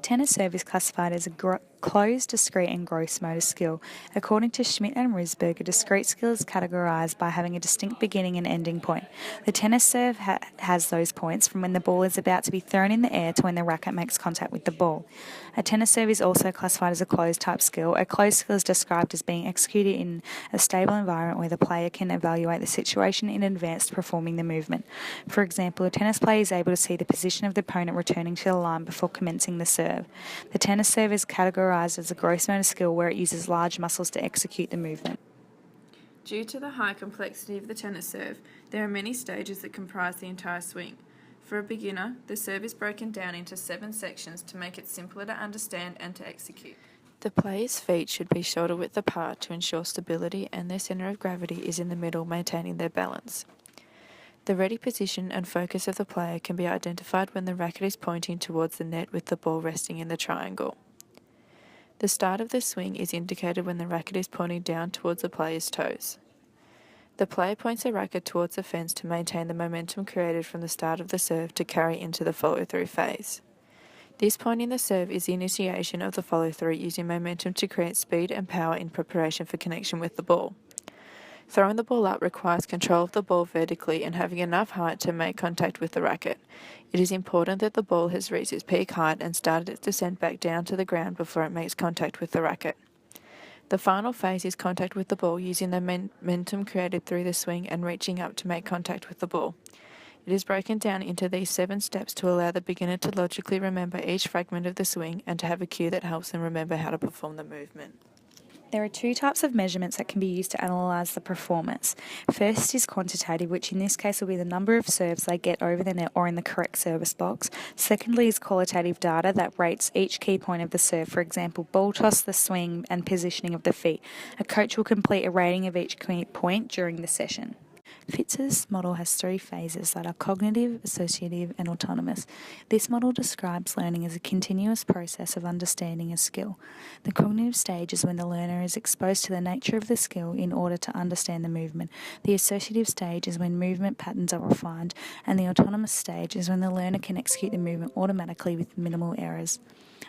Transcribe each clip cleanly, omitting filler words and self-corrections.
tennis serve is classified as a closed, discrete and gross motor skill. According to Schmidt and Risberg, a discrete skill is categorised by having a distinct beginning and ending point. The tennis serve has those points from when the ball is about to be thrown in the air to when the racket makes contact with the ball. A tennis serve is also classified as a closed type skill. A closed skill is described as being executed in a stable environment where the player can evaluate the situation in advance to performing the movement. For example, a tennis player is able to see the position of the opponent returning to the line before commencing the serve. The tennis serve is categorised as a gross motor skill where it uses large muscles to execute the movement. Due to the high complexity of the tennis serve, there are many stages that comprise the entire swing. For a beginner, the serve is broken down into 7 sections to make it simpler to understand and to execute. The player's feet should be shoulder width apart to ensure stability, and their centre of gravity is in the middle, maintaining their balance. The ready position and focus of the player can be identified when the racket is pointing towards the net with the ball resting in the triangle. The start of the swing is indicated when the racket is pointing down towards the player's toes. The player points the racket towards the fence to maintain the momentum created from the start of the serve to carry into the follow-through phase. This point in the serve is the initiation of the follow-through, using momentum to create speed and power in preparation for connection with the ball. Throwing the ball up requires control of the ball vertically and having enough height to make contact with the racket. It is important that the ball has reached its peak height and started its descent back down to the ground before it makes contact with the racket. The final phase is contact with the ball, using the momentum created through the swing and reaching up to make contact with the ball. It is broken down into these 7 steps to allow the beginner to logically remember each fragment of the swing and to have a cue that helps them remember how to perform the movement. There are 2 types of measurements that can be used to analyse the performance. First is quantitative, which in this case will be the number of serves they get over the net or in the correct service box. Secondly is qualitative data that rates each key point of the serve, for example, ball toss, the swing and positioning of the feet. A coach will complete a rating of each key point during the session. Fitz's model has 3 phases that are cognitive, associative and autonomous. This model describes learning as a continuous process of understanding a skill. The cognitive stage is when the learner is exposed to the nature of the skill in order to understand the movement. The associative stage is when movement patterns are refined, and the autonomous stage is when the learner can execute the movement automatically with minimal errors.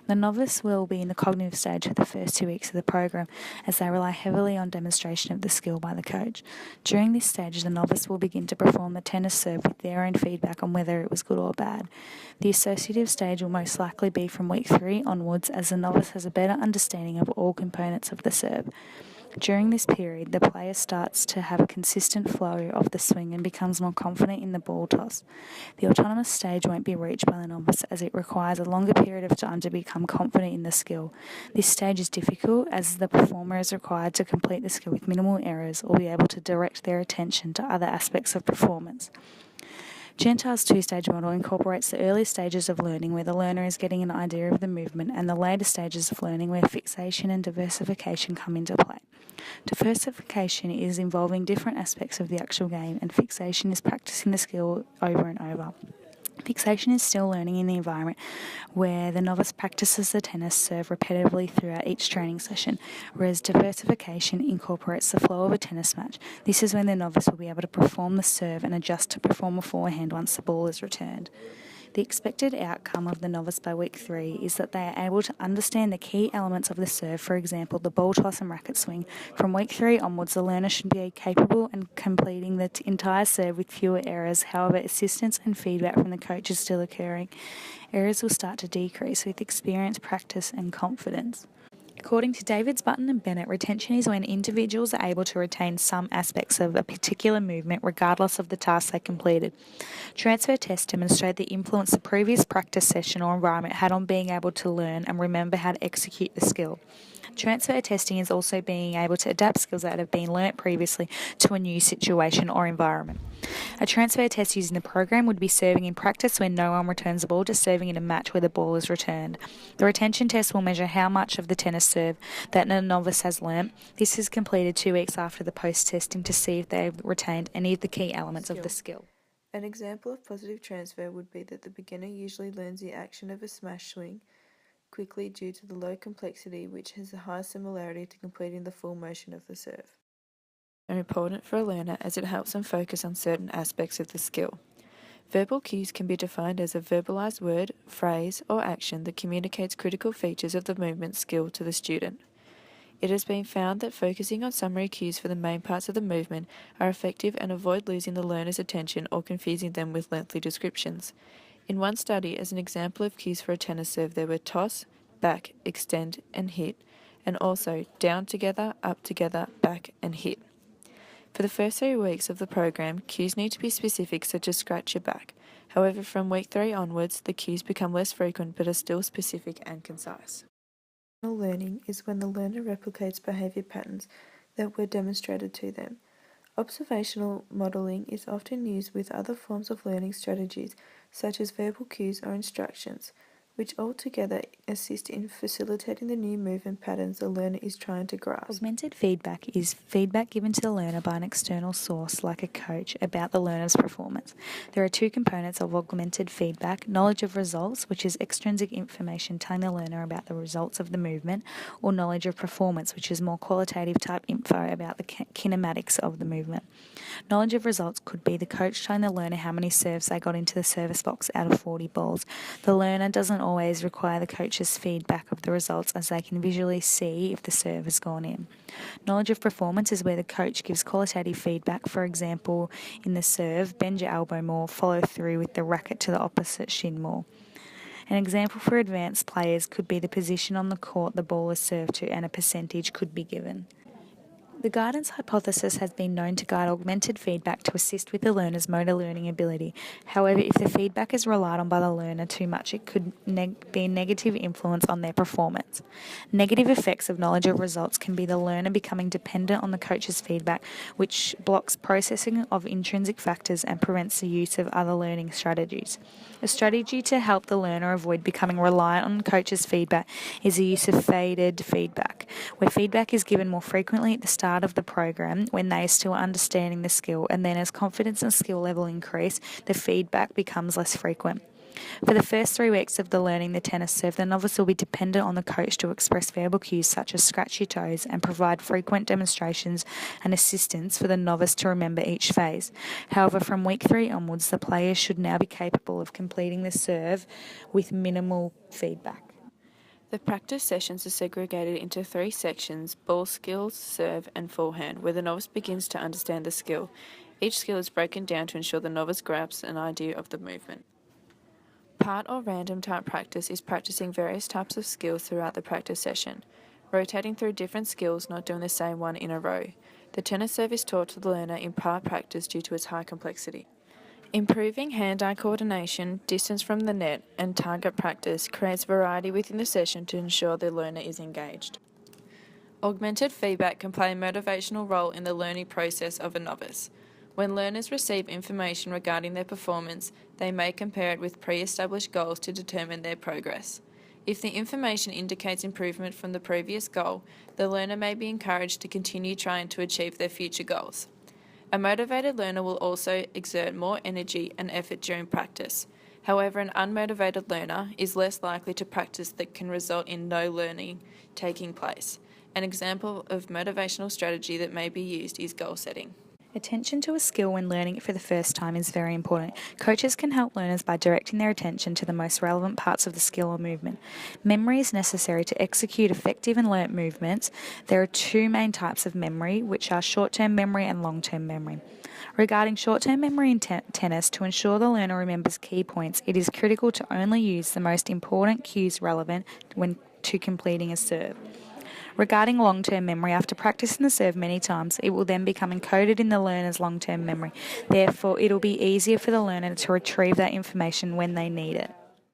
The novice will be in the cognitive stage for the first 2 weeks of the program, as they rely heavily on demonstration of the skill by the coach. During this stage, the novice will begin to perform the tennis serve with their own feedback on whether it was good or bad. The associative stage will most likely be from week 3 onwards, as the novice has a better understanding of all components of the serve. During this period, the player starts to have a consistent flow of the swing and becomes more confident in the ball toss. The autonomous stage won't be reached by the novice, as it requires a longer period of time to become confident in the skill. This stage is difficult, as the performer is required to complete the skill with minimal errors or be able to direct their attention to other aspects of performance. Gentile's 2-stage model incorporates the early stages of learning, where the learner is getting an idea of the movement, and the later stages of learning, where fixation and diversification come into play. Diversification is involving different aspects of the actual game, and fixation is practicing the skill over and over. Fixation is still learning in the environment where the novice practices the tennis serve repetitively throughout each training session, whereas diversification incorporates the flow of a tennis match. This is when the novice will be able to perform the serve and adjust to perform a forehand once the ball is returned. The expected outcome of the novice by week 3 is that they are able to understand the key elements of the serve, for example, the ball toss and racket swing. From week 3 onwards, the learner should be capable and completing the entire serve with fewer errors. However, assistance and feedback from the coach is still occurring. Errors will start to decrease with experience, practice and confidence. According to Davids, Button and Bennett, retention is when individuals are able to retain some aspects of a particular movement regardless of the task they completed. Transfer tests demonstrate the influence the previous practice session or environment had on being able to learn and remember how to execute the skill. Transfer testing is also being able to adapt skills that have been learnt previously to a new situation or environment. A transfer test using the program would be serving in practice when no one returns the ball to serving in a match where the ball is returned. The retention test will measure how much of the tennis serve that a novice has learnt. This is completed 2 weeks after the post-testing to see if they have retained any of the key elements of the skill. An example of positive transfer would be that the beginner usually learns the action of a smash swing quickly due to the low complexity, which has a high similarity to completing the full motion of the serve. And important for a learner as it helps them focus on certain aspects of the skill. Verbal cues can be defined as a verbalized word, phrase, or action that communicates critical features of the movement skill to the student. It has been found that focusing on summary cues for the main parts of the movement are effective and avoid losing the learner's attention or confusing them with lengthy descriptions. In one study, as an example of cues for a tennis serve, there were toss, back, extend, and hit, and also down together, up together, back, and hit. For the first 3 weeks of the program, cues need to be specific, such as scratch your back. However, from week 3 onwards, the cues become less frequent but are still specific and concise. Learning is when the learner replicates behaviour patterns that were demonstrated to them. Observational modelling is often used with other forms of learning strategies, such as verbal cues or instructions, which altogether assist in facilitating the new movement patterns the learner is trying to grasp. Augmented feedback is feedback given to the learner by an external source like a coach about the learner's performance. There are 2 components of augmented feedback: knowledge of results, which is extrinsic information telling the learner about the results of the movement, or knowledge of performance, which is more qualitative type info about the kinematics of the movement. Knowledge of results could be the coach telling the learner how many serves they got into the service box out of 40 balls. The learner doesn't always require the coach's feedback of the results, as they can visually see if the serve has gone in. Knowledge of performance is where the coach gives qualitative feedback. For example, in the serve, bend your elbow more, follow through with the racket to the opposite shin more. An example for advanced players could be the position on the court the ball is served to, and a percentage could be given. The guidance hypothesis has been known to guide augmented feedback to assist with the learner's motor learning ability. However, if the feedback is relied on by the learner too much, it could be a negative influence on their performance. Negative effects of knowledge of results can be the learner becoming dependent on the coach's feedback, which blocks processing of intrinsic factors and prevents the use of other learning strategies. A strategy to help the learner avoid becoming reliant on coach's feedback is the use of phased feedback, where feedback is given more frequently at the start of the program when they are still understanding the skill, and then as confidence and skill level increase, the feedback becomes less frequent. For the first 3 weeks of the learning the tennis serve, the novice will be dependent on the coach to express verbal cues such as scratch your toes and provide frequent demonstrations and assistance for the novice to remember each phase. However, from week 3 onwards, the players should now be capable of completing the serve with minimal feedback. The practice sessions are segregated into 3 sections: ball skills, serve, and forehand, where the novice begins to understand the skill. Each skill is broken down to ensure the novice grasps an idea of the movement. Part or random type practice is practicing various types of skills throughout the practice session, rotating through different skills, not doing the same one in a row. The tennis serve is taught to the learner in part practice due to its high complexity. Improving hand-eye coordination, distance from the net, and target practice creates variety within the session to ensure the learner is engaged. Augmented feedback can play a motivational role in the learning process of a novice. When learners receive information regarding their performance, they may compare it with pre-established goals to determine their progress. If the information indicates improvement from the previous goal, the learner may be encouraged to continue trying to achieve their future goals. A motivated learner will also exert more energy and effort during practice. However, an unmotivated learner is less likely to practice that can result in no learning taking place. An example of motivational strategy that may be used is goal setting. Attention to a skill when learning it for the first time is very important. Coaches can help learners by directing their attention to the most relevant parts of the skill or movement. Memory is necessary to execute effective and learnt movements. There are 2 main types of memory, which are short-term memory and long-term memory. Regarding short-term memory in tennis, to ensure the learner remembers key points, it is critical to only use the most important cues relevant when to completing a serve. Regarding long-term memory, after practicing the serve many times, it will then become encoded in the learner's long-term memory. Therefore, it will be easier for the learner to retrieve that information when they need it.